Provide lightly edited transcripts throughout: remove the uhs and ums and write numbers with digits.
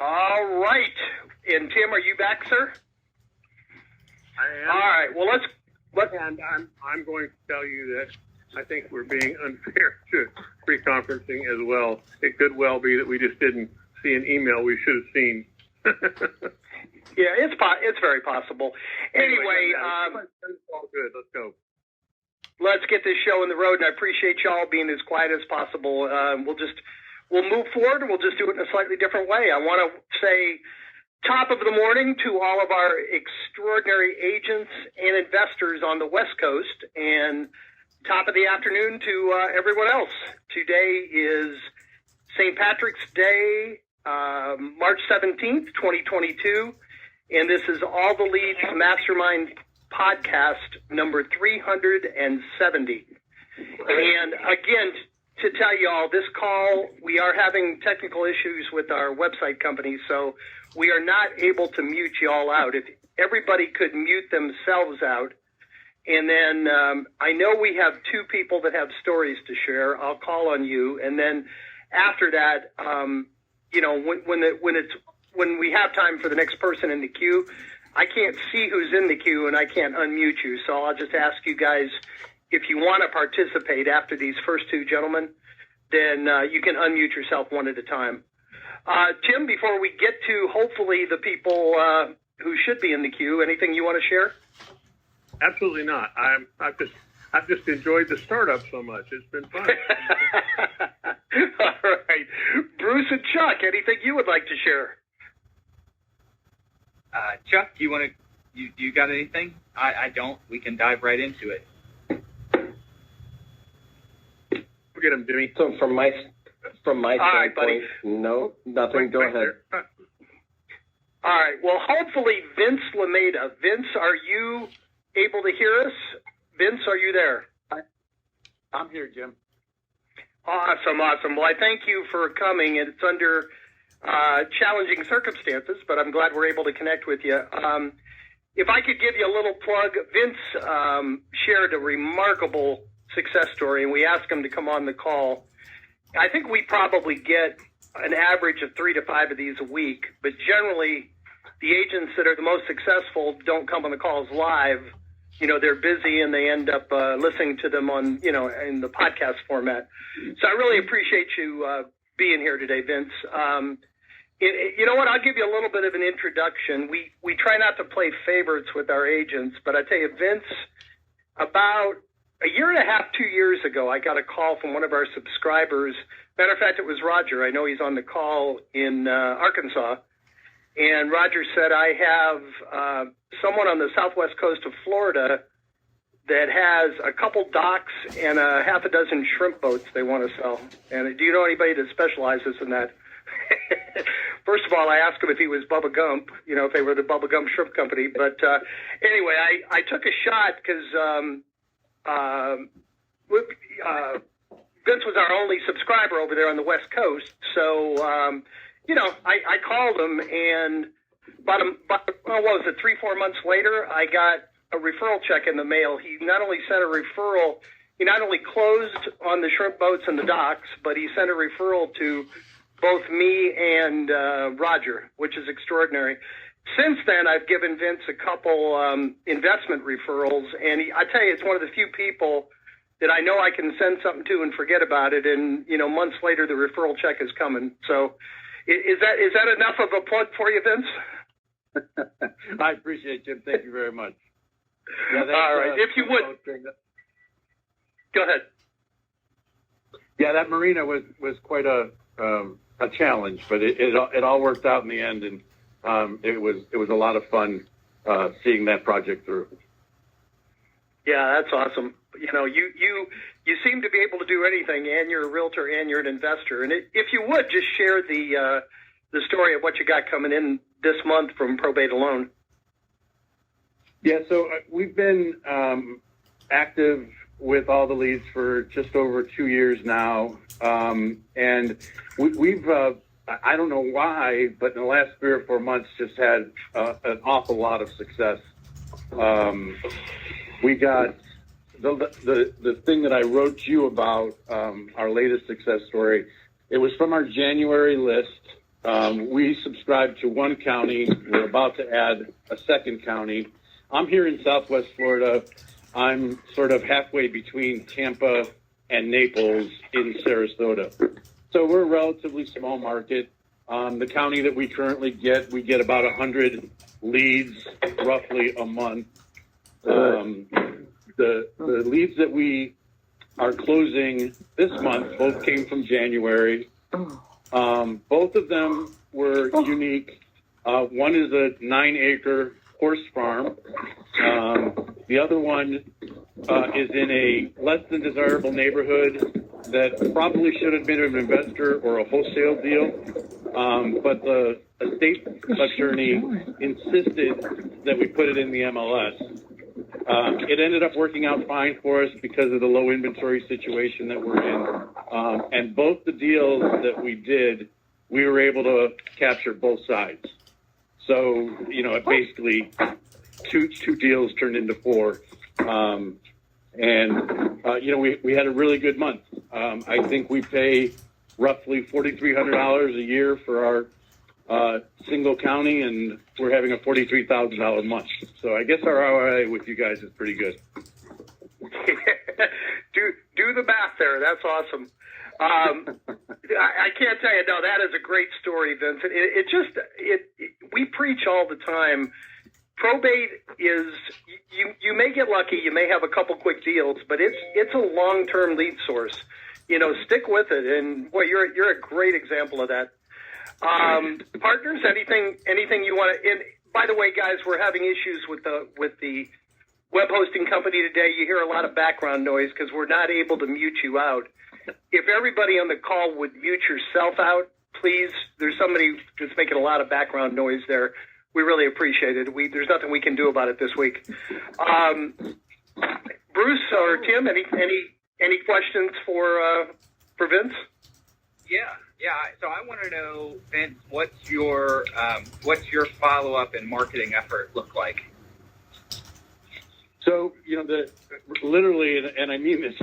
All right. And Tim, are you back, sir? I am. All right. Well, let's. And I'm going to tell you that I think we're being unfair to pre-conferencing as well. It could well be that we just didn't see an email we should have seen. Yeah, it's very possible. Anyway, it's all good. Let's go. Let's get this show on the road, and I appreciate y'all being as quiet as possible. We'll move forward, and we'll just do it in a slightly different way. I want to say top of the morning to all of our extraordinary agents and investors on the West Coast, and top of the afternoon to everyone else. Today is St. Patrick's Day, March 17th, 2022, and this is All the Leads Mastermind podcast number 370. And again, to tell you all, this call, we are having technical issues with our website company, so we are not able to mute you all out. If everybody could mute themselves out, and then I know we have two people that have stories to share. I'll call on you, and then after that, when we have time for the next person in the queue, I can't see who's in the queue and I can't unmute you. So I'll just ask you guys, if you want to participate after these first two gentlemen, then you can unmute yourself one at a time. Tim, before we get to hopefully the people who should be in the queue, anything you want to share? Absolutely not. I've just enjoyed the startup so much. It's been fun. All right. Bruce and Chuck, anything you would like to share? Chuck, you got anything? I don't. We can dive right into it. Forget him, Jimmy. So from my standpoint, right, buddy. No, nothing. Go ahead. All right. Well, hopefully Vince Lameda. Vince, are you able to hear us? Vince, are you there? I'm here, Jim. Awesome. Well, I thank you for coming, and it's under challenging circumstances, but I'm glad we're able to connect with you. If I could give you a little plug, Vince shared a remarkable success story, and we asked him to come on the call. I think we probably get an average of 3 to 5 of these a week, but generally the agents that are the most successful don't come on the calls live. They're busy and they end up listening to them on, in the podcast format. So I really appreciate you being here today, Vince. You know what? I'll give you a little bit of an introduction. We try not to play favorites with our agents, but I tell you, Vince, about a year and a half, 2 years ago, I got a call from one of our subscribers. Matter of fact, it was Roger. I know he's on the call in Arkansas. And Roger said, I have someone on the southwest coast of Florida that has a couple docks and a half a dozen shrimp boats they want to sell. And do you know anybody that specializes in that? First of all, I asked him if he was Bubba Gump, if they were the Bubba Gump Shrimp Company. But anyway, I took a shot because Vince was our only subscriber over there on the West Coast. So, I called him, and about 3-4 months later, I got a referral check in the mail. He not only sent a referral, he not only closed on the shrimp boats and the docks, but he sent a referral to both me and Roger, which is extraordinary. Since then, I've given Vince a couple investment referrals, and I tell you, it's one of the few people that I know I can send something to and forget about it, and months later the referral check is coming. So, is that enough of a plug for you, Vince? I appreciate it, Jim. Thank you very much. Yeah, all right, if you would, go ahead. Yeah, that marina was quite a challenge, but it all worked out in the end, and it was a lot of fun seeing that project through. Yeah, that's awesome. You seem to be able to do anything, and you're a realtor and you're an investor. And if you would just share the story of what you got coming in this month from Probate Alone. Yeah, so we've been active with All the Leads for just over 2 years now, and we've I don't know why, but in the last 3 or 4 months, just had an awful lot of success. We got the thing that I wrote you about, our latest success story. It was from our January list. We subscribe to one county. We're about to add a second county. I'm here in Southwest Florida. I'm sort of halfway between Tampa and Naples in Sarasota. So we're a relatively small market. The county that we currently get, we get about 100 leads roughly a month. The leads that we are closing this month both came from January. Both of them were unique. One is a 9-acre horse farm. The other one is in a less than desirable neighborhood that probably should have been an investor or a wholesale deal. But the estate attorney insisted that we put it in the MLS. It ended up working out fine for us because of the low inventory situation that we're in. And both the deals that we did, we were able to capture both sides. So, it basically two deals turned into 4. We had a really good month. I think we pay roughly $4,300 a year for our single county, and we're having a $43,000 month. So I guess our ROI with you guys is pretty good. do the math there. That's awesome. I can't tell you. No, that is a great story, Vincent. We preach all the time. Probate is you may get lucky, you may have a couple quick deals, but it's a long-term lead source. Stick with it, and boy, you're a great example of that. Partners, anything you want to? And by the way, guys, we're having issues with the web hosting company today. You hear a lot of background noise because we're not able to mute you out. If everybody on the call would mute yourself out, please. There's somebody that's making a lot of background noise there. We really appreciate it. There's nothing we can do about it this week. Bruce or Tim, any questions for Vince? Yeah. So I want to know, Vince, what's your follow-up and marketing effort look like? So, literally, and I mean this,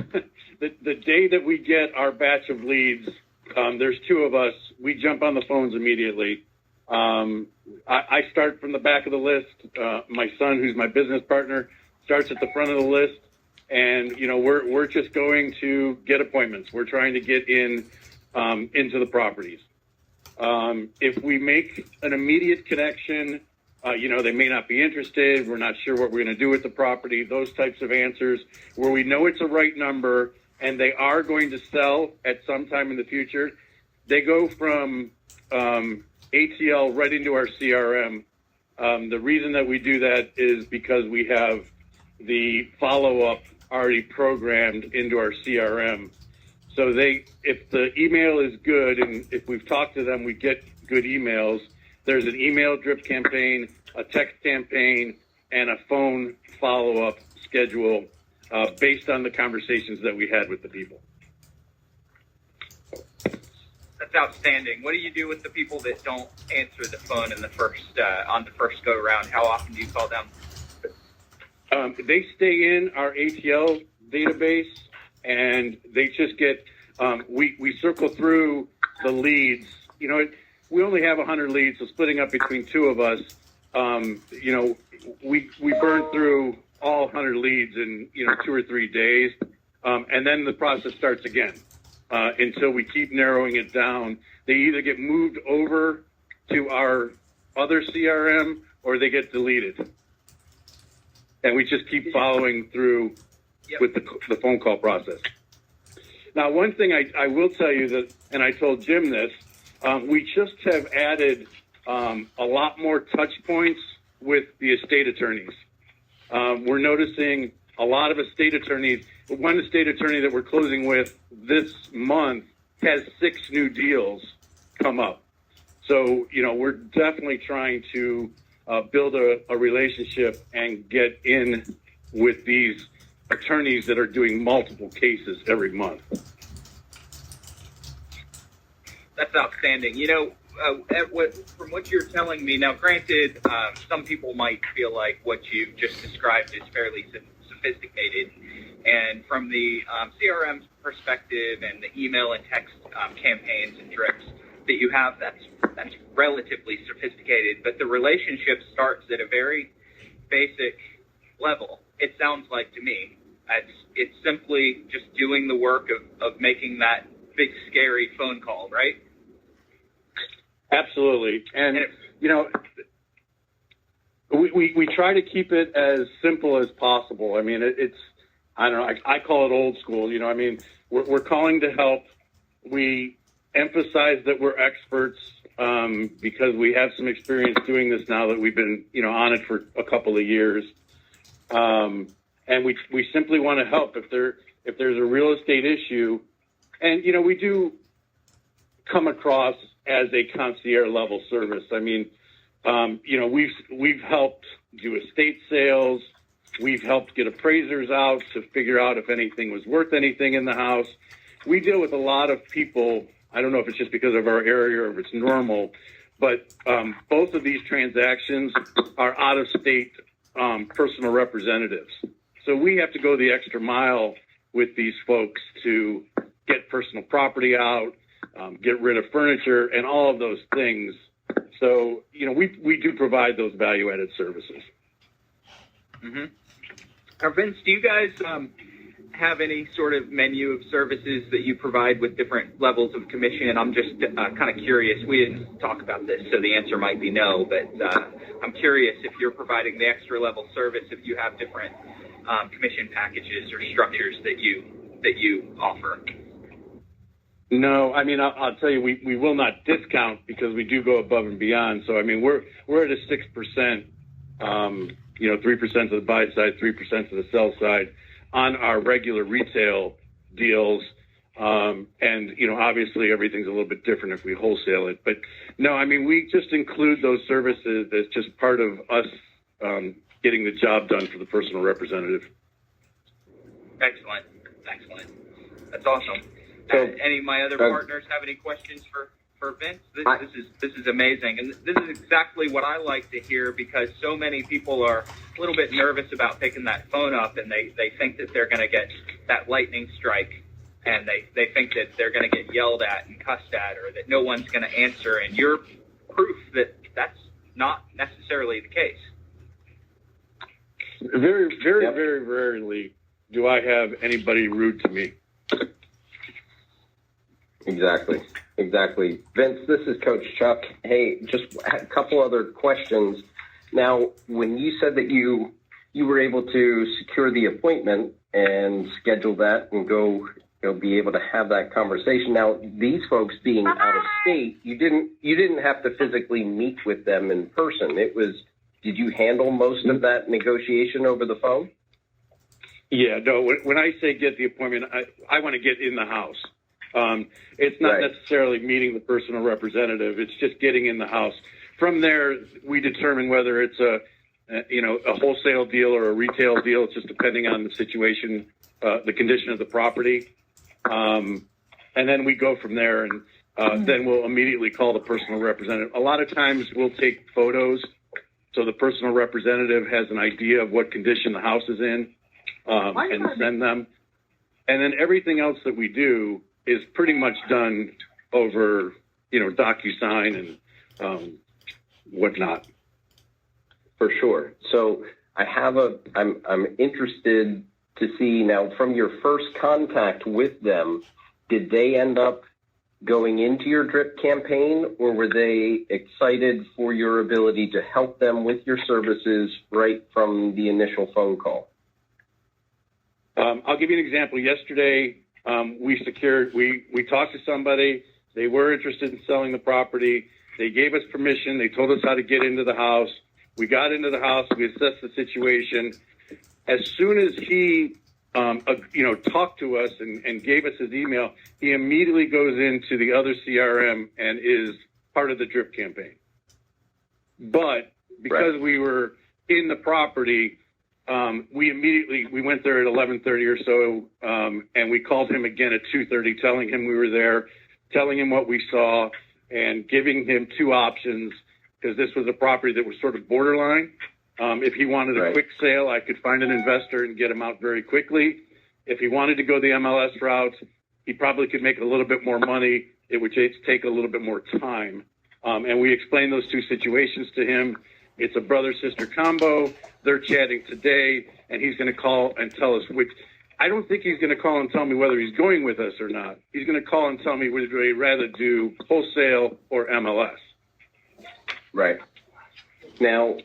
the day that we get our batch of leads, there's 2 of us. We jump on the phones immediately. I start from the back of the list. My son, who's my business partner, starts at the front of the list. And, we're just going to get appointments. We're trying to get into the properties. If we make an immediate connection, they may not be interested. We're not sure what we're going to do with the property. Those types of answers where we know it's a right number and they are going to sell at some time in the future. They go from ATL right into our CRM. The reason that we do that is because we have the follow-up already programmed into our CRM. So if the email is good and if we've talked to them, we get good emails. There's an email drip campaign, a text campaign, and a phone follow-up schedule based on the conversations that we had with the people. That's outstanding. What do you do with the people that don't answer the phone in the first on the first go around? How often do you call them? They stay in our ATL database, and they just get. We circle through the leads. We only have 100 leads, so splitting up between 2 of us. We burn through all 100 leads in 2 or 3 days, and then the process starts again. Until we keep narrowing it down. They either get moved over to our other CRM or they get deleted. And we just keep following through with the phone call process. Now, one thing I will tell you that, and I told Jim this, we just have added a lot more touch points with the estate attorneys. We're noticing a lot of estate attorneys. One estate attorney that we're closing with this month has 6 new deals come up. So, we're definitely trying to build a relationship and get in with these attorneys that are doing multiple cases every month. That's outstanding. From what you're telling me now, granted, some people might feel like what you just described is fairly sophisticated. And from the CRM perspective and the email and text campaigns and drips, that you have, that's relatively sophisticated, but the relationship starts at a very basic level. It sounds like to me. It's simply just doing the work of making that big, scary phone call, right? Absolutely. And you know, we try to keep it as simple as possible. I mean, it's, I don't know, I call it old school. You know, I mean, we're calling to help. We emphasize that we're experts because we have some experience doing this now that we've been, you know, on it for a couple of years. And we simply want to help if there's a real estate issue. And, you know, we do come across as a concierge level service. I mean, you know, we've helped do estate sales. We've helped get appraisers out to figure out if anything was worth anything in the house. We deal with a lot of people. I don't know if it's just because of our area or if it's normal, but both of these transactions are out-of-state personal representatives. So we have to go the extra mile with these folks to get personal property out, get rid of furniture, and all of those things. So, you know, we do provide those value-added services. Mm-hmm. Vince, do you guys have any sort of menu of services that you provide with different levels of commission? I'm just kind of curious. We didn't talk about this, so the answer might be no, but I'm curious if you're providing the extra level service, if you have different commission packages or structures that you offer. No, I mean, I'll tell you, we will not discount because we do go above and beyond. So, I mean, we're at a 6%, you know, 3% to the buy side, 3% to the sell side on our regular retail deals. And, you know, obviously everything's a little bit different if we wholesale it. But no, I mean, we just include those services as just part of us getting the job done for the personal representative. Excellent. That's awesome. So, any of my other partners have any questions for Vince? This is amazing, and this is exactly what I like to hear, because so many people are a little bit nervous about picking that phone up, and they think that they're going to get that lightning strike, and they think that they're going to get yelled at and cussed at, or that no one's going to answer, and you're proof that that's not necessarily the case. Very, very, very rarely do I have anybody rude to me. Exactly. Vince, this is Coach Chuck. Hey, just a couple other questions. Now, when you said that you were able to secure the appointment and schedule that and go, be able to have that conversation. Now, these folks being out of state, you didn't have to physically meet with them in person. Did you handle most of that negotiation over the phone? Yeah, no, when I say get the appointment, I want to get in the house. It's not necessarily meeting the personal representative. It's just getting in the house. From there, we determine whether it's a wholesale deal or a retail deal. It's just depending on the situation, the condition of the property. And then we go from there, and then we'll immediately call the personal representative. A lot of times we'll take photos so the personal representative has an idea of what condition the house is in, and send them. And then everything else that we do is pretty much done over, DocuSign and whatnot. For sure. So I'm interested to see now, from your first contact with them, did they end up going into your drip campaign, or were they excited for your ability to help them with your services right from the initial phone call? I'll give you an example. Yesterday, we talked to somebody. They were interested in selling the property. They gave us permission. They told us how to get into the house. We got into the house. We assessed the situation. As soon as he, talked to us and gave us his email, he immediately goes into the other CRM and is part of the drip campaign. But because we were in the property, we went there at 11:30 or so, and we called him again at 2:30, telling him we were there, telling him what we saw, and giving him two options, because this was a property that was sort of borderline. If he wanted a quick sale, I could find an investor and get him out very quickly. If he wanted to go the MLS route, he probably could make a little bit more money it would take a little bit more time. And we explained those two situations to him. It's a brother-sister combo. They're chatting today, and he's going to call and tell us which. I don't think he's going to call and tell me whether he's going with us or not. He's going to call and tell me would he rather do wholesale or MLS. Right. Now,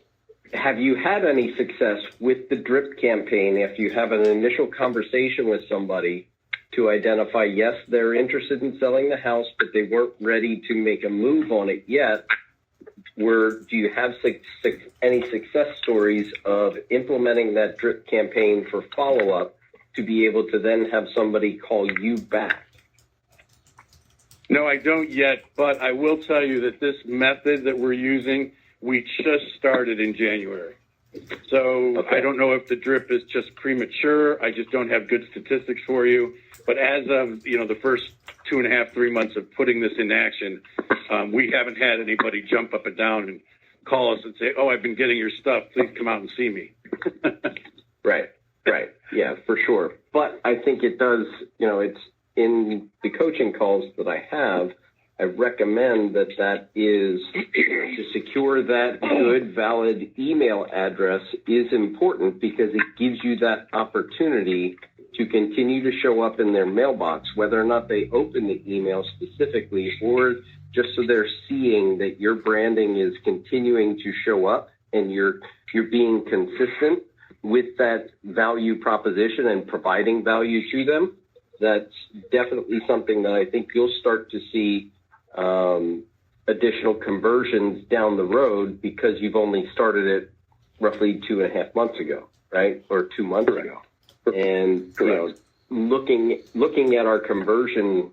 have you had any success with the drip campaign after you have an initial conversation with somebody to identify, yes, they're interested in selling the house, but they weren't ready to make a move on it yet? Do you have any success stories of implementing that drip campaign for follow-up to be able to then have somebody call you back? No, I don't yet, but I will tell you that this method that we're using, we just started in January. So okay. I don't know if the drip is just premature. I just don't have good statistics for you. But as of, the first 2.5, 3 months of putting this in action, we haven't had anybody jump up and down and call us and say, oh, I've been getting your stuff. Please come out and see me. Right. Yeah, for sure. But I think it does, it's in the coaching calls that I have, I recommend that is to secure that good, valid email address is important because it gives you that opportunity to continue to show up in their mailbox, whether or not they open the email specifically or just so they're seeing that your branding is continuing to show up and you're being consistent with that value proposition and providing value to them. That's definitely something that I think you'll start to see additional conversions down the road because you've only started it roughly 2.5 months ago, right? Or 2 months ago. And, looking at our conversion,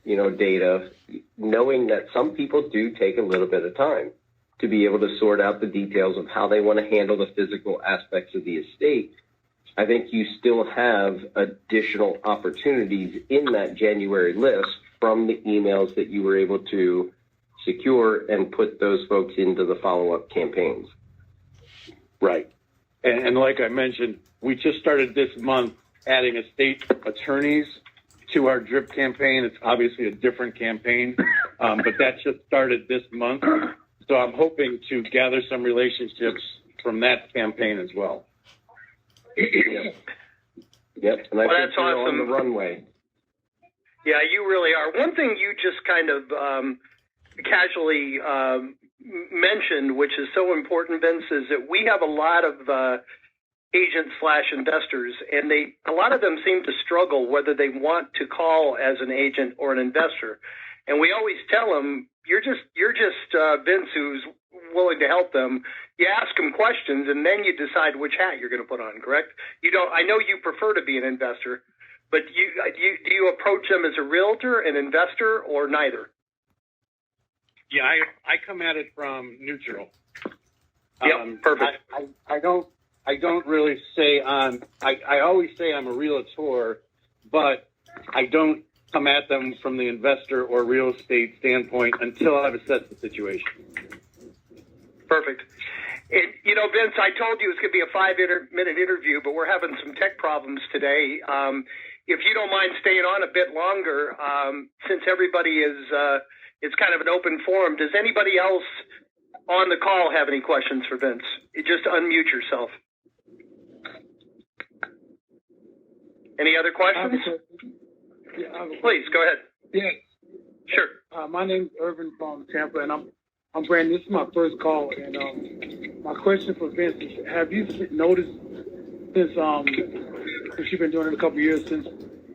data, knowing that some people do take a little bit of time to be able to sort out the details of how they want to handle the physical aspects of the estate, I think you still have additional opportunities in that January list from the emails that you were able to secure and put those folks into the follow-up campaigns. Right. And like I mentioned, we just started this month adding estate attorneys to our drip campaign. It's obviously a different campaign, but that just started this month. So I'm hoping to gather some relationships from that campaign as well. Yep. And I think that's awesome. On the runway. Yeah, you really are. One thing you just kind of casually mentioned, which is so important, Vince, is that we have a lot of agents/investors, and a lot of them seem to struggle whether they want to call as an agent or an investor. And we always tell them, you're just Vince, who's willing to help them. You ask them questions, and then you decide which hat you're going to put on. Correct? You don't. I know you prefer to be an investor. But do you approach them as a realtor, an investor, or neither? Yeah, I come at it from neutral. Yep, perfect. I don't really say I always say I'm a realtor, but I don't come at them from the investor or real estate standpoint until I've assessed the situation. Perfect. And, Vince, I told you it's going to be a 5-minute interview, but we're having some tech problems today. If you don't mind staying on a bit longer, since everybody is, it's kind of an open forum, does anybody else on the call have any questions for Vince? Just unmute yourself. Any other questions? Please, go ahead. Yeah. Sure. My name's Irvin from Tampa, and I'm Brandon. This is my first call, and my question for Vince is: have you noticed since you've been doing it a couple of years since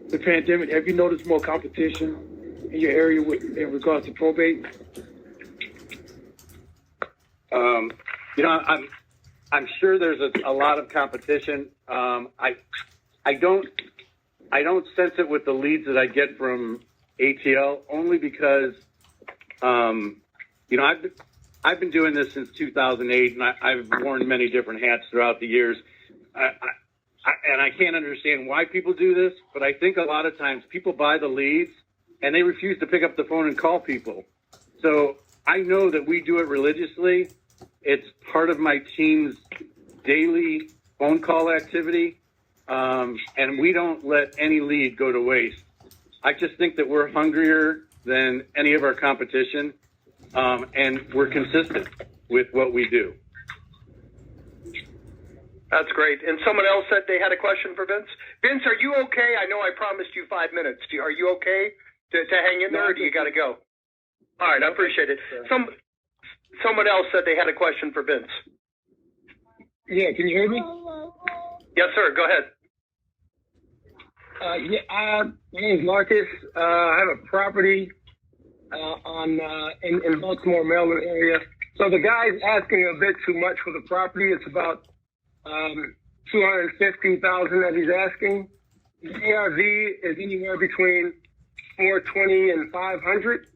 the pandemic? Have you noticed more competition in your area in regards to probate? I'm sure there's a lot of competition. I don't sense it with the leads that I get from ATL, only because I've been doing this since 2008, and I've worn many different hats throughout the years. And I can't understand why people do this, but I think a lot of times people buy the leads and they refuse to pick up the phone and call people. So I know that we do it religiously. It's part of my team's daily phone call activity, and we don't let any lead go to waste. I just think that we're hungrier than any of our competition, and we're consistent with what we do. That's great. And someone else said they had a question for Vince. Vince, are you okay? I know I promised you 5 minutes. Are you okay to hang in there, or do you got to go? All right, I appreciate it. Someone else said they had a question for Vince. Yeah, can you hear me? Yes, sir. Go ahead. My name is Marcus. I have a property in Baltimore, Maryland area. So the guy's asking a bit too much for the property. It's about $250,000 that he's asking. The ARV is anywhere between $420 and $500.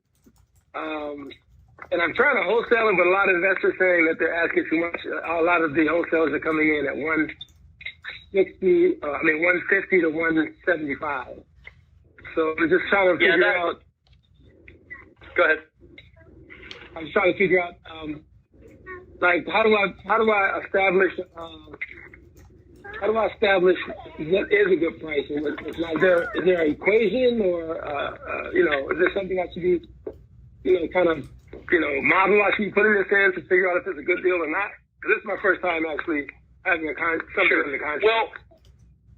And I'm trying to wholesale it, but a lot of investors saying that they're asking too much. A lot of the wholesalers are coming in at 150 to 175. So I'm just trying to figure out. Go ahead. I'm just trying to figure out, how do I establish what is a good price? Is there an equation, or is there something I should be, model I should be putting this in to figure out if it's a good deal or not? Because this is my first time actually having something in the contract. Well,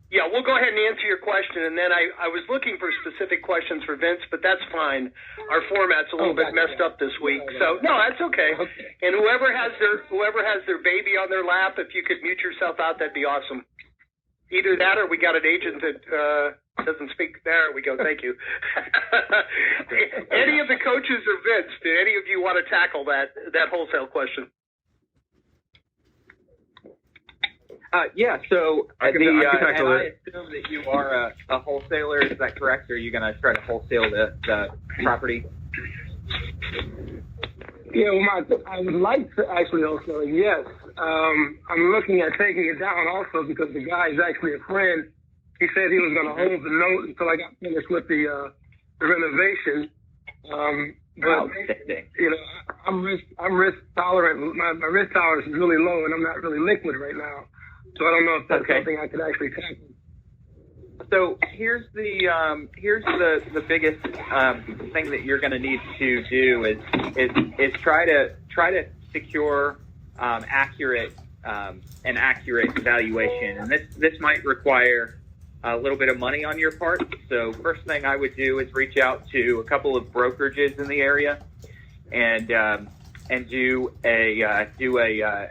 yeah, we'll go ahead and answer your question, and then I was looking for specific questions for Vince, but that's fine. Our format's a little bit messed up this week, so no, that's okay. And whoever has their baby on their lap, if you could mute yourself out, that'd be awesome. Either that, or we got an agent that doesn't speak. There we go. Thank you. Any of the coaches or Vince, do any of you want to tackle that wholesale question? So I can tackle I it. assume that you are a wholesaler. Is that correct? Or are you going to try to wholesale the property? Yeah, I would like to actually wholesale it, yes. I'm looking at taking it down also because the guy is actually a friend. He said he was going to hold the note until I got finished with the renovation. But I'm risk tolerant. My risk tolerance is really low, and I'm not really liquid right now. So I don't know if that's something I could actually tackle. So here's the biggest thing that you're going to need to do is try to secure an accurate valuation, and this might require a little bit of money on your part. So first thing I would do is reach out to a couple of brokerages in the area and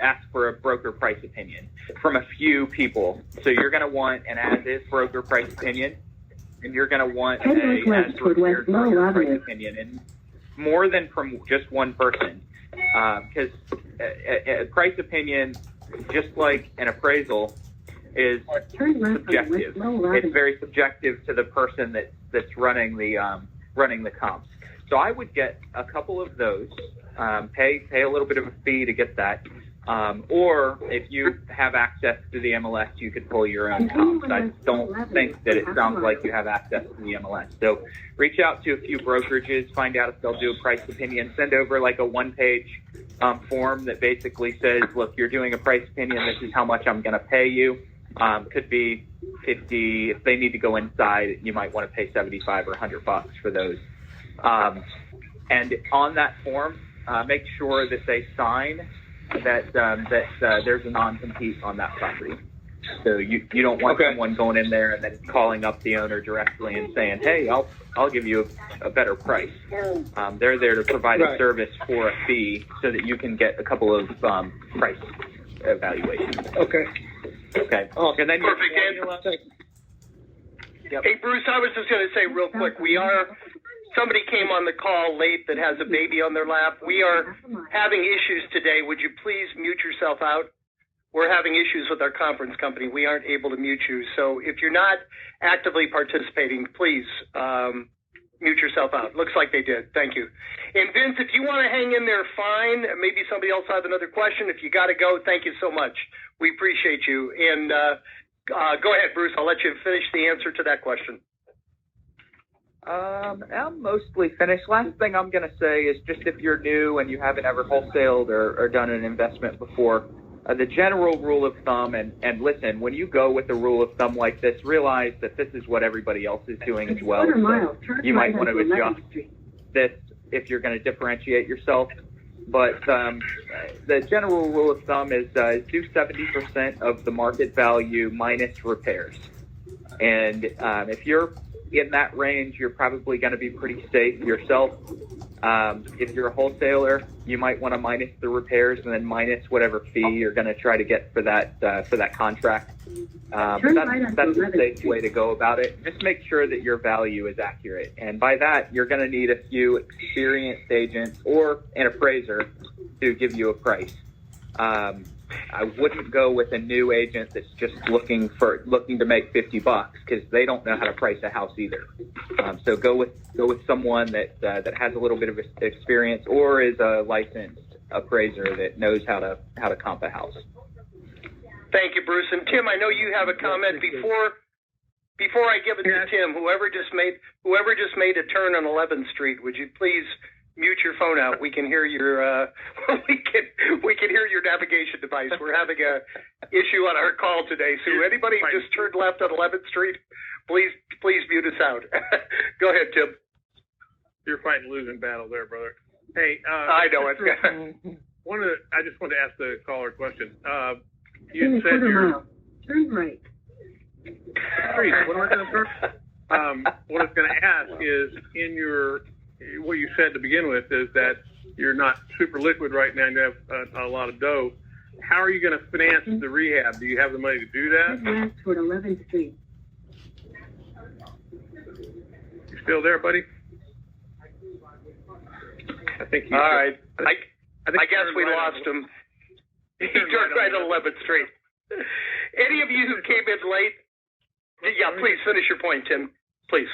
ask for a broker price opinion from a few people. So you're going to want an as-is broker price opinion, and you're going to want a as-required broker price opinion, and more than from just one person, because a price opinion, just like an appraisal, is subjective. It's very subjective to the person that's running the comps. So I would get a couple of those, pay a little bit of a fee to get that, or if you have access to the MLS, you could pull your own comps. I don't think that it sounds like you have access to the MLS. So reach out to a few brokerages, find out if they'll do a price opinion, send over like a one-page form that basically says, look, you're doing a price opinion, this is how much I'm going to pay you. Could be 50. If they need to go inside, you might want to pay 75 or $100 for those. And on that form, make sure that they sign that there's a non-compete on that property. So you don't want someone going in there and then calling up the owner directly and saying, hey, I'll give you a better price. They're there to provide a service for a fee so that you can get a couple of price evaluations. Okay. And then perfect. Yep. Hey, Bruce, I was just going to say real quick, somebody came on the call late that has a baby on their lap. We are having issues today. Would you please mute yourself out? We're having issues with our conference company. We aren't able to mute you. So if you're not actively participating, please mute yourself out. Looks like they did. Thank you. And Vince, if you want to hang in there, fine. Maybe somebody else will have another question. If you got to go, thank you so much. We appreciate you. And go ahead, Bruce. I'll let you finish the answer to that question. I'm mostly finished. Last thing I'm going to say is just if you're new and you haven't ever wholesaled or done an investment before, the general rule of thumb, and listen, when you go with a rule of thumb like this, realize that this is what everybody else is doing as well. So you might want to adjust this if you're going to differentiate yourself. But the general rule of thumb is do 70% of the market value minus repairs. And if you're in that range, you're probably going to be pretty safe yourself. If you're a wholesaler, you might want to minus the repairs and then minus whatever fee you're going to try to get for that contract. But that's a safe way to go about it. Just make sure that your value is accurate. And by that, you're going to need a few experienced agents or an appraiser to give you a price. I wouldn't go with a new agent that's just looking to make $50 because they don't know how to price a house either. So go with someone that has a little bit of experience or is a licensed appraiser that knows how to comp a house. Thank you, Bruce. And Tim, I know you have a comment before I give it to Tim. Whoever just made a turn on 11th Street, would you please mute your phone out? We can hear your we can hear your navigation device. We're having a issue on our call today. So anybody who just turned left on 11th Street, please mute us out. Go ahead, Tim. You're fighting a losing battle there, brother. Hey, I know it. I just wanted to ask the caller a question. You said you're turn right. What am I going to turn? What I was going to ask is, what you said to begin with is that you're not super liquid right now and you have a lot of dough. How are you going to finance the rehab? Do you have the money to do that? Turn toward 11th Street. You still there, buddy? I think all right. I guess we lost him. He turned right on 11th Street. Any of you who came in late, yeah, please finish your point, Tim. Please.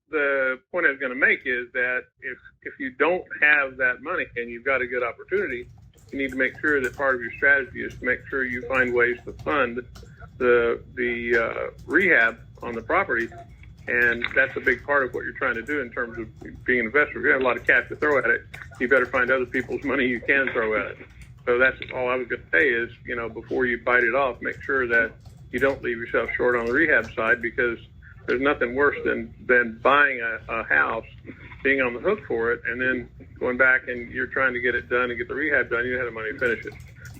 The point I was going to make is that if you don't have that money and you've got a good opportunity, you need to make sure that part of your strategy is to make sure you find ways to fund the rehab on the property. And that's a big part of what you're trying to do in terms of being an investor. If you have a lot of cash to throw at it, you better find other people's money you can throw at it. So that's all I was going to say is, before you bite it off, make sure that you don't leave yourself short on the rehab side, because there's nothing worse than buying a house, being on the hook for it, and then going back and you're trying to get it done and get the rehab done. You had the money to finish it.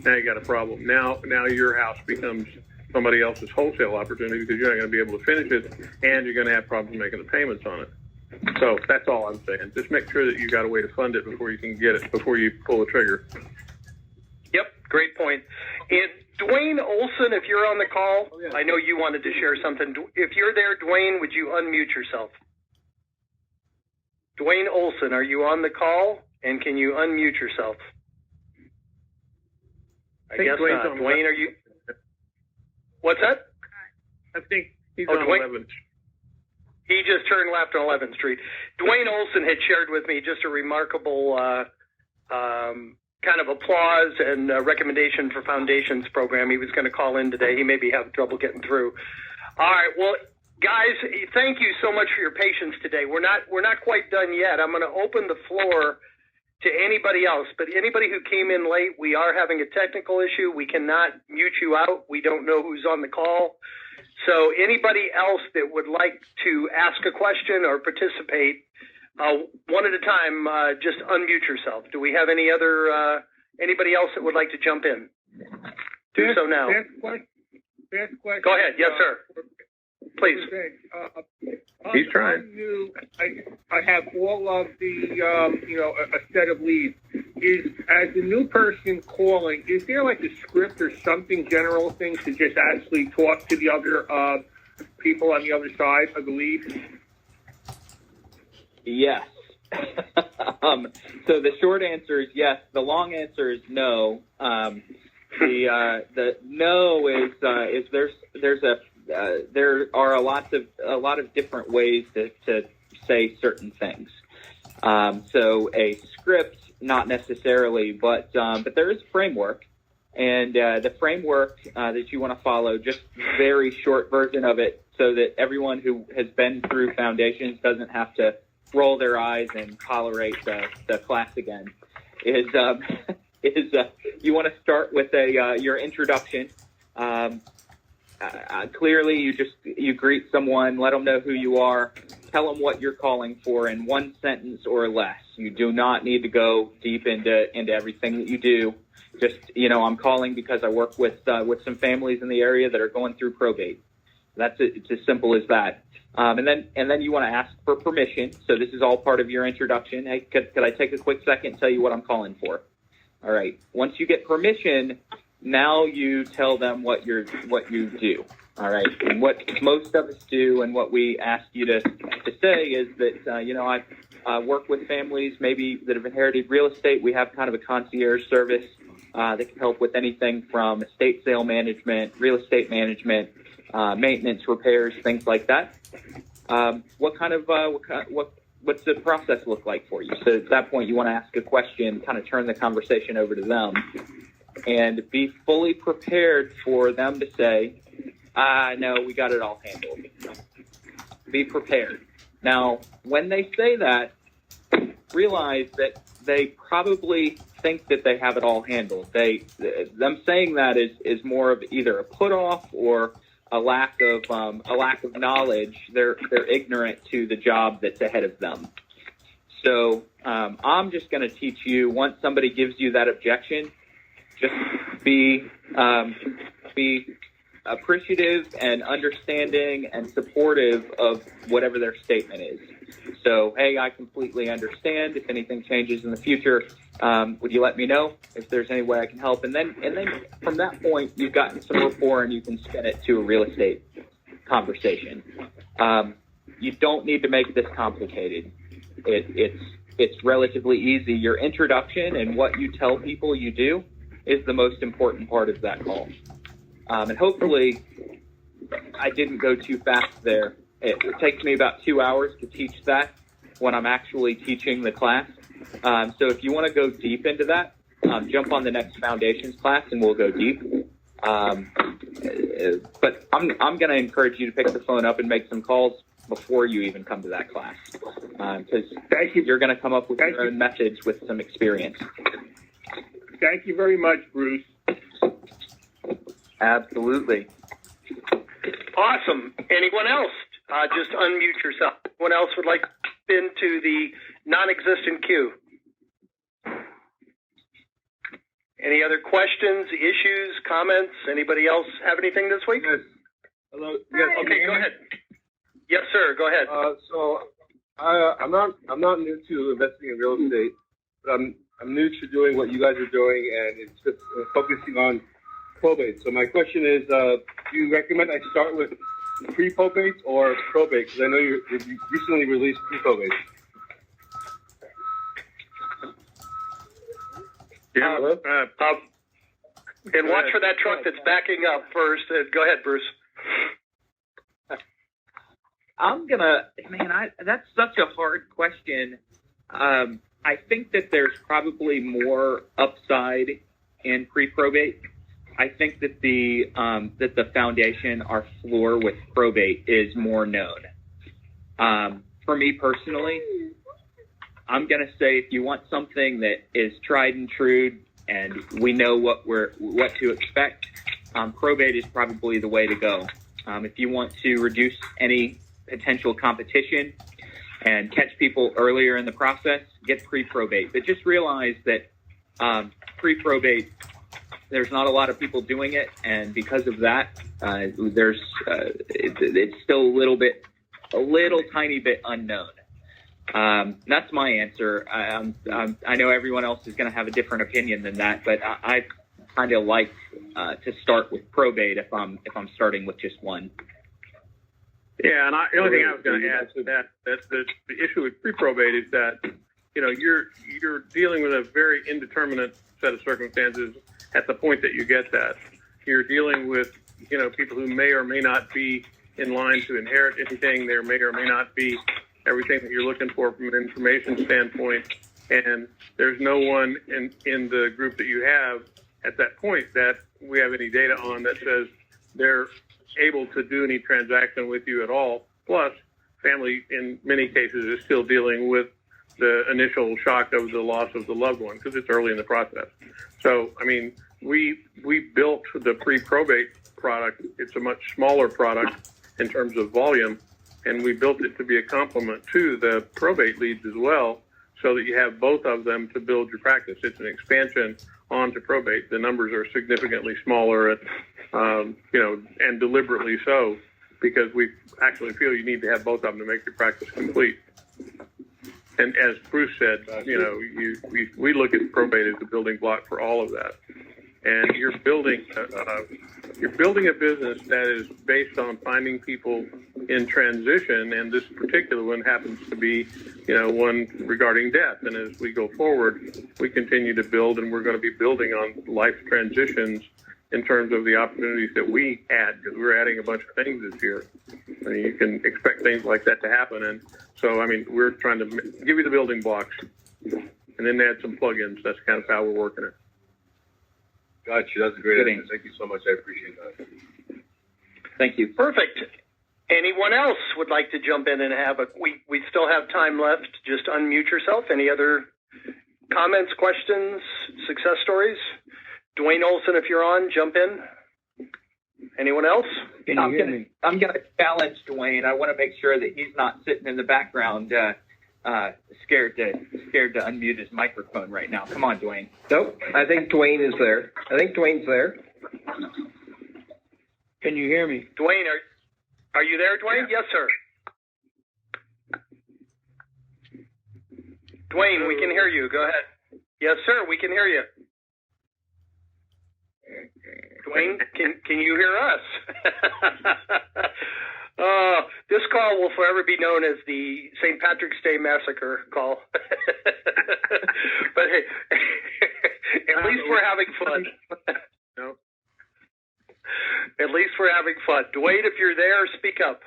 Now you got a problem. Now your house becomes somebody else's wholesale opportunity because you're not going to be able to finish it, and you're going to have problems making the payments on it. So that's all I'm saying. Just make sure that you got a way to fund it before you can get it, before you pull the trigger. Yep, great point. And Dwayne Olson, if you're on the call, I know you wanted to share something. If you're there, Dwayne, would you unmute yourself? Dwayne Olson, are you on the call? And can you unmute yourself? I guess not. Dwayne, are you? What's that? I think he's on 11th. He just turned left on 11th Street. Dwayne Olson had shared with me just a remarkable kind of applause and recommendation for Foundations program. He was going to call in today. He maybe have trouble getting through. All right. Well, guys, thank you so much for your patience today. We're not quite done yet. I'm going to open the floor to anybody else, but anybody who came in late, we are having a technical issue. We cannot mute you out. We don't know who's on the call. So anybody else that would like to ask a question or participate, one at a time, just unmute yourself. Do we have anybody else that would like to jump in? Do so now. Question. Go ahead. Yes, sir. Please. He's trying. I have all of the, a set of leads. As a new person calling, is there like a script or something, general thing to just actually talk to the other people on the other side of the lead? Yes. So the short answer is yes. The long answer is no. The no is there are a lot of different ways to say certain things. So a script, not necessarily, but there is a framework, and the framework that you want to follow, just very short version of it, so that everyone who has been through Foundations doesn't have to roll their eyes and tolerate the class again. Is you want to start with your introduction. Clearly, you greet someone, let them know who you are, tell them what you're calling for in one sentence or less. You do not need to go deep into everything that you do. Just, I'm calling because I work with some families in the area that are going through probate. That's it. It's as simple as that. And then you want to ask for permission. So this is all part of your introduction. Hey, could I take a quick second and tell you what I'm calling for? All right. Once you get permission, now you tell them what you do. All right. And what most of us do, and what we ask you to say, is that I work with families maybe that have inherited real estate. We have kind of a concierge service that can help with anything from estate sale management, real estate management, maintenance, repairs, things like that. What's the process look like for you? So at that point, you want to ask a question, kind of turn the conversation over to them, and be fully prepared for them to say, no, we got it all handled. Be prepared. Now, when they say that, realize that they probably think that they have it all handled. Them saying that is more of either a put off or a lack of knowledge. They're ignorant to the job that's ahead of them. So I'm just going to teach you, once somebody gives you that objection, just be appreciative and understanding and supportive of whatever their statement is. So, hey, I completely understand. If anything changes in the future, would you let me know if there's any way I can help? And then from that point, you've gotten some rapport and you can spin it to a real estate conversation. You don't need to make this complicated. It's relatively easy. Your introduction and what you tell people you do is the most important part of that call. And hopefully I didn't go too fast there. It takes me about 2 hours to teach that when I'm actually teaching the class. So if you want to go deep into that, jump on the next foundations class and we'll go deep. But I'm going to encourage you to pick the phone up and make some calls before you even come to that class. Because you're going to come up with your own methods with some experience. Thank you very much, Bruce. Absolutely. Awesome. Anyone else? Just unmute yourself. Anyone else would like to spin to the non-existent queue? Any other questions, issues, comments? Anybody else have anything this week? Yes. Hello. Yes. Okay, go ahead. Yes, sir. Go ahead. I'm not new to investing in real estate, but I'm new to doing what you guys are doing, and it's just focusing on probate. So my question is, do you recommend I start with pre-probate or probate? Because I know you recently released pre-probate. Yeah. And watch for that truck that's backing up first. Go ahead, Bruce. That's such a hard question. I think that there's probably more upside in pre-probate. I think that the foundation, our floor with probate, is more known. For me personally, I'm going to say if you want something that is tried and true and we know what to expect, probate is probably the way to go. If you want to reduce any potential competition and catch people earlier in the process, get pre-probate. But just realize that pre-probate, there's not a lot of people doing it, and because of that, it's still a little tiny bit unknown. That's my answer. I know everyone else is going to have a different opinion than that, but I kind of like to start with probate if I'm starting with just one. Yeah, and the only thing I was going to add to that's the issue with pre-probate is that you're dealing with a very indeterminate set of circumstances at the point that you get that. You're dealing with people who may or may not be in line to inherit anything. There may or may not be everything that you're looking for from an information standpoint, and there's no one in the group that you have at that point that we have any data on that says they're able to do any transaction with you at all. Plus, family in many cases is still dealing with the initial shock of the loss of the loved one because it's early in the process. So, I mean, we built the pre-probate product. It's a much smaller product in terms of volume, and we built it to be a complement to the probate leads as well, so that you have both of them to build your practice. It's an expansion onto probate. The numbers are significantly smaller, and deliberately so, because we actually feel you need to have both of them to make your practice complete. And as Bruce said, we look at probate as the building block for all of that. And you're building a business that is based on finding people in transition, and this particular one happens to be, one regarding death. And as we go forward, we continue to build, and we're going to be building on life transitions in terms of the opportunities that we add, because we're adding a bunch of things this year. I mean, you can expect things like that to happen. And so, we're trying to give you the building blocks and then add some plugins. That's kind of how we're working it. Gotcha. That's a great answer. Thank you so much. I appreciate that. Thank you. Perfect. Anyone else would like to jump in and we still have time left. Just unmute yourself. Any other comments, questions, success stories? Dwayne Olson, if you're on, jump in. Anyone else? I'm going to challenge Dwayne. I want to make sure that he's not sitting in the background scared to unmute his microphone right now. Come on, Dwayne. Nope. I think Dwayne is there. I think Dwayne's there. Can you hear me? Dwayne, are you there, Dwayne? Yeah. Yes, sir. Dwayne, we can hear you. Go ahead. Yes, sir. We can hear you. Dwayne, can you hear us? This call will forever be known as the St. Patrick's Day Massacre call. But hey, at least we're having fun. No. At least we're having fun. Dwayne, if you're there, speak up.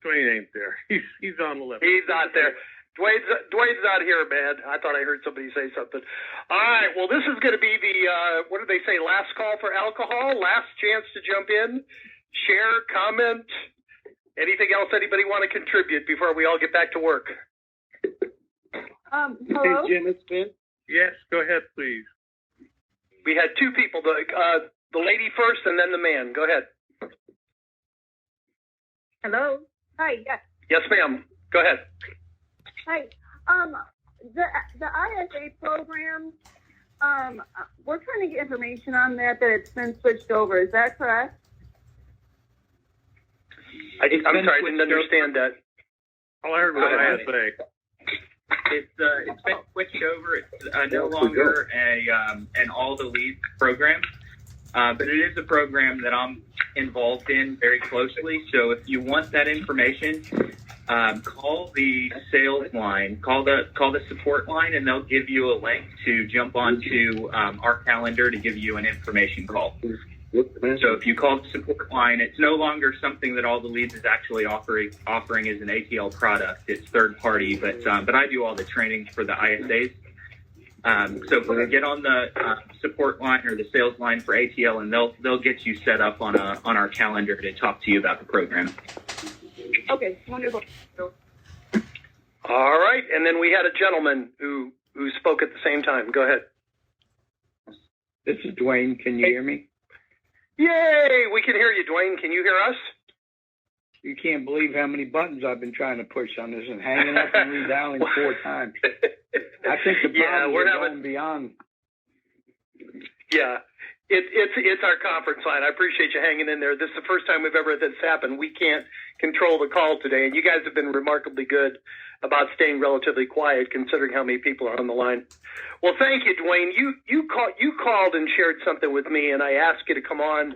Dwayne ain't there. He's on the left. He's not there. Dwayne's not here, man. I thought I heard somebody say something. All right. Well, this is going to be the, what did they say, last call for alcohol? Last chance to jump in, share, comment. Anything else anybody want to contribute before we all get back to work? Hello? Hey, Jim, it's Ben. Yes, go ahead, please. We had two people, the lady first and then the man. Go ahead. Hello? Hi, yes. Yes, ma'am. Go ahead. Hi. The ISA program, we're trying to get information on that it's been switched over. Is that correct? I'm sorry, I didn't understand that. All I heard was ISA. It's been switched over. It's no longer an all the leads program, but it is a program that I'm involved in very closely. So if you want that information, call the sales line, call the support line, and they'll give you a link to jump onto our calendar to give you an information call. So if you call the support line, it's no longer something that all the leads is actually offering as an ATL product. It's third party, but I do all the trainings for the ISAs. So if you get on the support line or the sales line for ATL, and they'll get you set up on our calendar to talk to you about the program. Okay, wonderful. All right, and then we had a gentleman who spoke at the same time. Go ahead. This is Dwayne. Can you hear me? Yay! We can hear you, Dwayne. Can you hear us? You can't believe how many buttons I've been trying to push on this and hanging up and redialing 4 times. I think the problem is going beyond. Yeah, it's our conference line. I appreciate you hanging in there. This is the first time we've ever had this happen. We can't control the call today, and you guys have been remarkably good about staying relatively quiet, considering how many people are on the line. Well, thank you, Dwayne. You called and shared something with me, and I asked you to come on.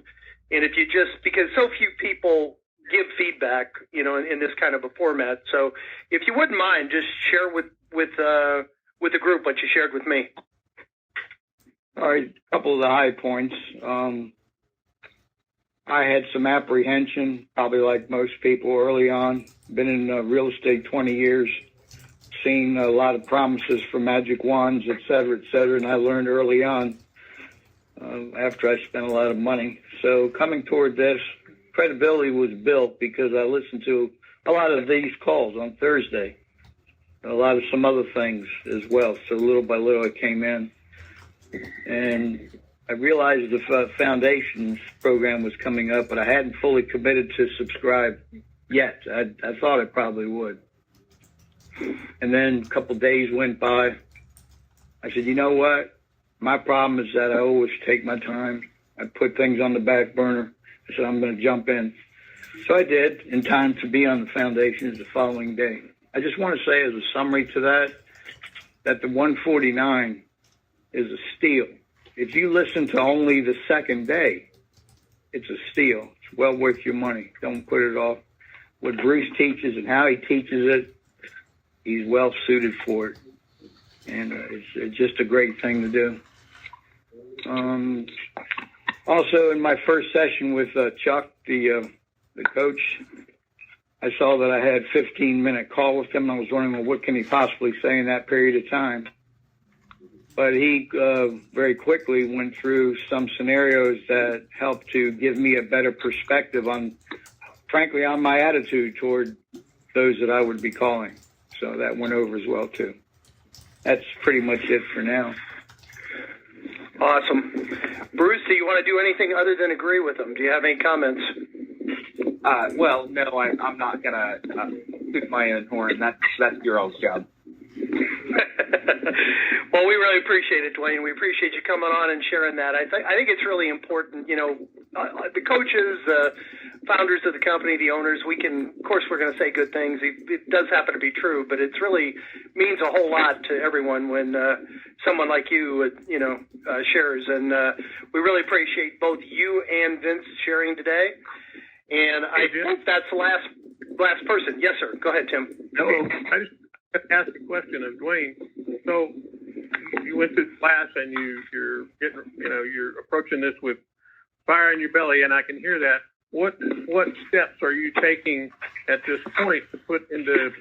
And if you just, because so few people give feedback, in this kind of a format. So if you wouldn't mind, just share with the group what you shared with me. All right, a couple of the high points. I had some apprehension, probably like most people early on. Been in real estate 20 years, seen a lot of promises for magic wands, et cetera, and I learned early on after I spent a lot of money. So coming toward this, credibility was built because I listened to a lot of these calls on Thursday, a lot of some other things as well. So little by little I came in. And I realized the foundations program was coming up, but I hadn't fully committed to subscribe yet. I thought it probably would. And then a couple days went by. I said, you know what? My problem is that I always take my time. I put things on the back burner. I said, I'm going to jump in. So I did, in time to be on the foundations the following day. I just want to say as a summary to that the 149 is a steal. If you listen to only the second day, it's a steal. It's well worth your money. Don't put it off. What Bruce teaches and how he teaches it, he's well suited for it. And it's just a great thing to do. Also, in my first session with Chuck, the coach, I saw that I had a 15-minute call with him. I was wondering, well, what can he possibly say in that period of time? But he very quickly went through some scenarios that helped to give me a better perspective on, frankly, on my attitude toward those that I would be calling. So that went over as well, too. That's pretty much it for now. Awesome. Bruce, do you want to do anything other than agree with them? Do you have any comments? Well, no, I'm not going to toot my own horn. That's your all's job. Well, we really appreciate it, Dwayne. We appreciate you coming on and sharing that. I think it's really important. You know, the coaches, founders of the company, the owners, of course, we're going to say good things. It does happen to be true, but it really means a whole lot to everyone when someone like you, shares. And we really appreciate both you and Vince sharing today. And I think that's the last person. Yes, sir. Go ahead, Tim. No, I just ask a question of Dwayne. So you went through class and you're getting, you're approaching this with fire in your belly, and I can hear that. What steps are you taking at this point to put into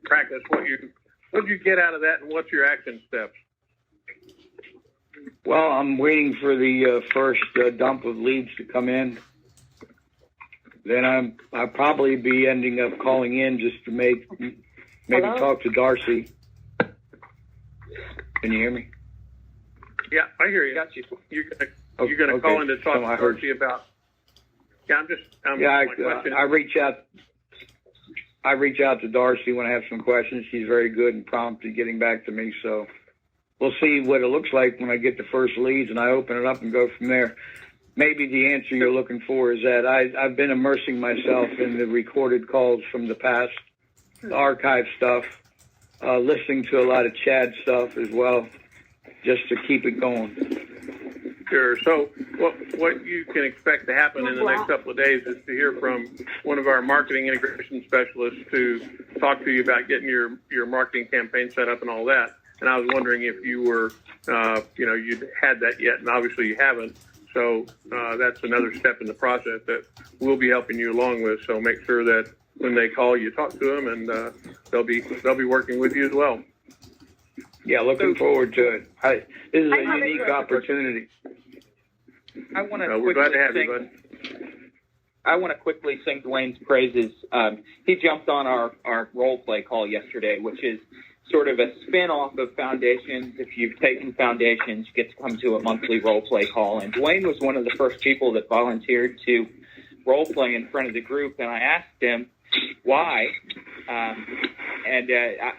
practice what did you get out of that, and what's your action steps? Well, I'm waiting for the first dump of leads to come in. Then I'll probably be ending up calling in just to maybe talk to Darcy. Can you hear me? Yeah, I hear you. Got you. You're gonna call in to talk to Darcy about. Yeah, I reach out to Darcy when I have some questions. She's very good and prompt at getting back to me. So we'll see what it looks like when I get the first leads and I open it up and go from there. Maybe the answer you're looking for is that I've been immersing myself in the recorded calls from the past, the archive stuff, listening to a lot of Chad stuff as well, just to keep it going. Sure. So what you can expect to happen in the next couple of days is to hear from one of our marketing integration specialists to talk to you about getting your marketing campaign set up and all that. And I was wondering if you were, you'd had that yet, and obviously you haven't. So that's another step in the process that we'll be helping you along with. So make sure that when they call, you talk to them, and they'll be working with you as well. Yeah, looking forward to it. This is a unique opportunity. I want to. We're glad to have you, bud. I want to quickly sing Dwayne's praises. He jumped on our role play call yesterday, which is sort of a spin-off of Foundations. If you've taken Foundations, you get to come to a monthly role play call. And Dwayne was one of the first people that volunteered to role play in front of the group. And I asked him why. I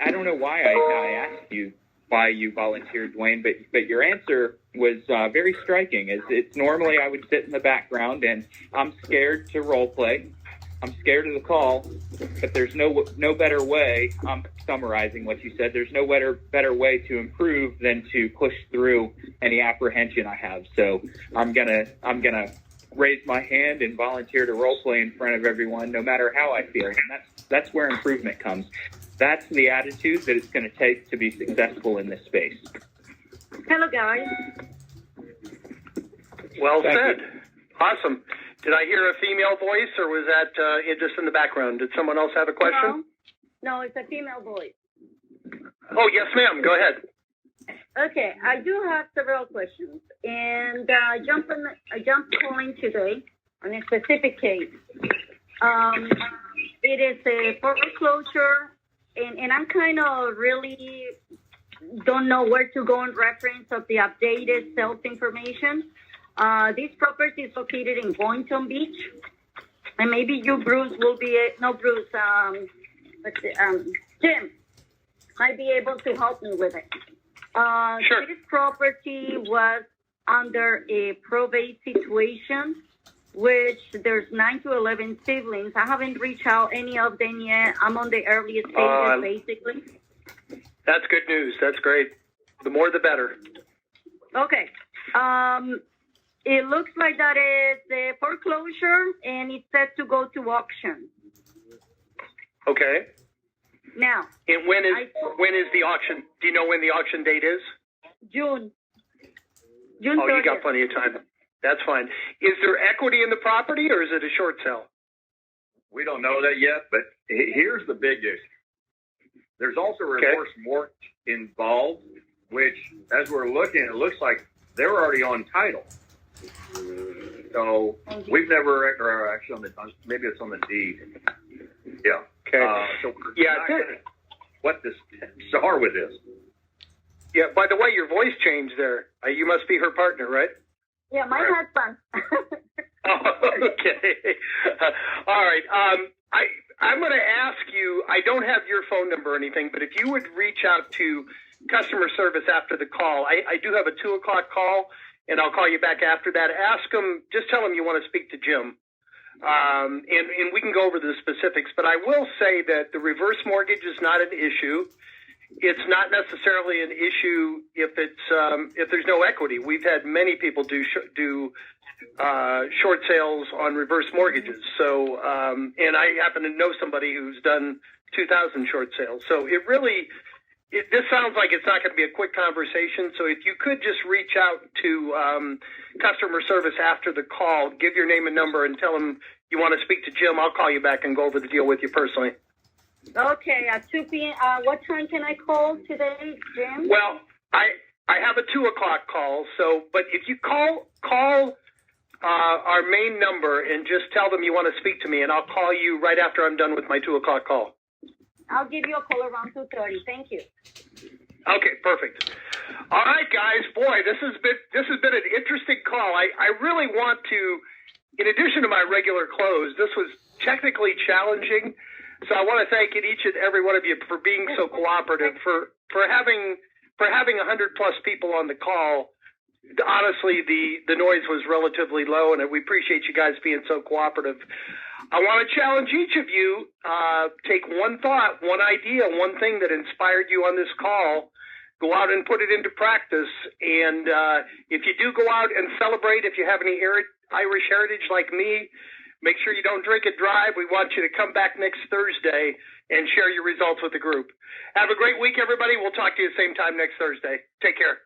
don't know why I asked you why you volunteered, Dwayne, but your answer was very striking. It's normally I would sit in the background, and I'm scared to role play. I'm scared of the call, but there's no better way. I'm summarizing what you said. There's no better way to improve than to push through any apprehension I have. So I'm gonna raise my hand and volunteer to role play in front of everyone, no matter how I feel. And that's where improvement comes. That's the attitude that it's going to take to be successful in this space. Hello, guys. Well said. Awesome. Did I hear a female voice, or was that just in the background? Did someone else have a question? No, it's a female voice. Oh, yes, ma'am. Go ahead. Okay, I do have several questions, and I jumped calling today on a specific case. It is a foreclosure, and I'm kind of really don't know where to go in reference of the updated sales information. This property is located in Boynton Beach, And maybe you, Bruce, will be Jim might be able to help me with it. Sure. This property was under a probate situation, which there's 9 to 11 siblings. I haven't reached out any of them yet. I'm on the earliest stages, basically. That's good news. That's great. The more, the better. Okay. It looks like that is a foreclosure, and it's set to go to auction. Okay. Now. And when is the auction? Do you know when the auction date is? June 30th. Oh, you got plenty of time. That's fine. Is there equity in the property, or is it a short sale? We don't know that yet, but here's the big issue. There's also a reverse mortgage involved, which, as we're looking, it looks like they're already on title. So we've never, or actually, maybe it's on the deed. Yeah. Okay. So what the steps are with this? Yeah. By the way, your voice changed there. You must be her partner, right? Yeah, my husband. Oh, okay. All right. I'm going to ask you, I don't have your phone number or anything, but if you would reach out to customer service after the call, I do have a 2 o'clock call, and I'll call you back after that. Ask them, just tell them you want to speak to Jim. And we can go over the specifics, but I will say that the reverse mortgage is not an issue. It's not necessarily an issue if there's no equity. We've had many people do short sales on reverse mortgages. So, and I happen to know somebody who's done 2,000 short sales. So this sounds like it's not going to be a quick conversation. So if you could just reach out to customer service after the call, give your name and number, and tell them you want to speak to Jim, I'll call you back and go over the deal with you personally. Okay, at 2 p.m. What time can I call today, Jim? Well, I have a 2 o'clock call. So, but if you call our main number and just tell them you want to speak to me, and I'll call you right after I'm done with my 2 o'clock call. I'll give you a call around 2:30. Thank you. Okay, perfect. All right, guys. Boy, this has been an interesting call. I really want to, in addition to my regular close, this was technically challenging. So I want to thank each and every one of you for being so cooperative, for having 100 plus people on the call. Honestly, the noise was relatively low, and we appreciate you guys being so cooperative. I want to challenge each of you, take one thought, one idea, one thing that inspired you on this call, go out and put it into practice. And if you do go out and celebrate, if you have any Irish heritage like me, make sure you don't drink and drive. We want you to come back next Thursday and share your results with the group. Have a great week, everybody. We'll talk to you the same time next Thursday. Take care.